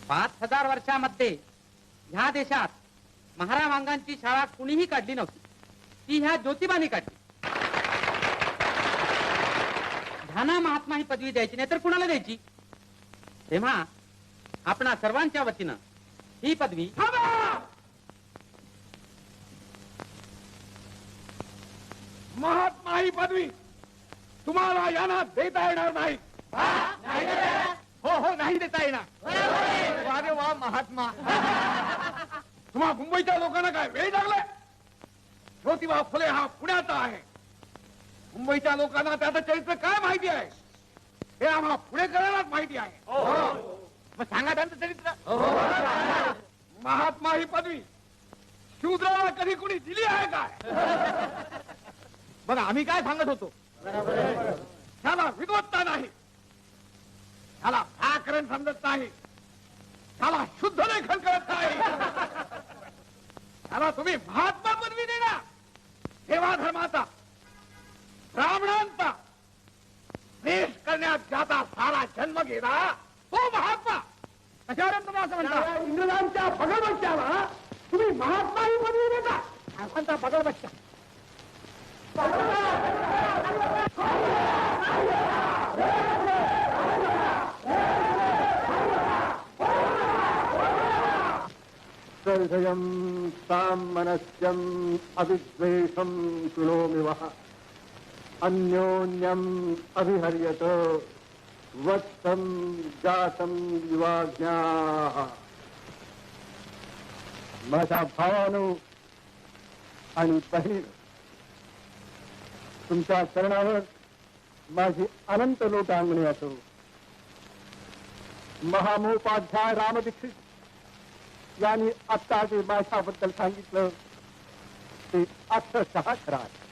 5,000 वर्षामध्ये ह्या देशात महारामांगांची शाळा कुणीही काढली नव्हती. ती ह्या ज्योतिबाने काढली. ध्याना महात्मा ही पदवी द्यायची नाही तर कुणाला द्यायची? तेव्हा आपणा सर्वांच्या वतीनं ही पदवी महात्मा ही पदवी तुम्हाला यांना देता येणार नाही. हो हो नाही देता येणार. अरे वा महात्मा, तुम्हा मुंबईच्या लोकांना काय वेळ लागलाय? ज्योतिबा फुले हा पुण्याचा आहे. मुंबईच्या लोकांना त्याचं चरित्र काय माहिती आहे हे आम्हाला पुणेकरांनाच माहिती आहे. मग सांगा त्यांचं चरित्र. महात्मा ही पदवी शूद्राला कधी कुणी दिली आहे काय? बघा आम्ही काय सांगत होतो, त्याला विद्वत्ता नाही, त्याला व्याकरण समजत नाही, त्याला शुद्ध लेखन करत नाही, त्याला तुम्ही महात्मा पदवी देणार. सेवा धर्माचा ब्राह्मणांचा देश करण्यात ज्याचा सारा जन्म गेला तो महात्मा. कशावर तुम्ही असं म्हणता? इंग्रजांच्या बगलबच्च्याला तुम्ही महात्मा ही पदवी देता. कोणता बगलबच्चा? हृदयं सामनस्यं अविद्वेषं शृणोमि वः अन्योन्यम् अभिहर्यत वत्सं जातं युवाज्ञाः. माझ्या भावानो आणि बहिणी, तुमच्या चरणावर माझी अनंत लोटांगणी असो. महामोपाध्याय रामदीक्षित यांनी आत्ता जे माझ्याबद्दल सांगितलं ते अक्षरशः खरं आहे.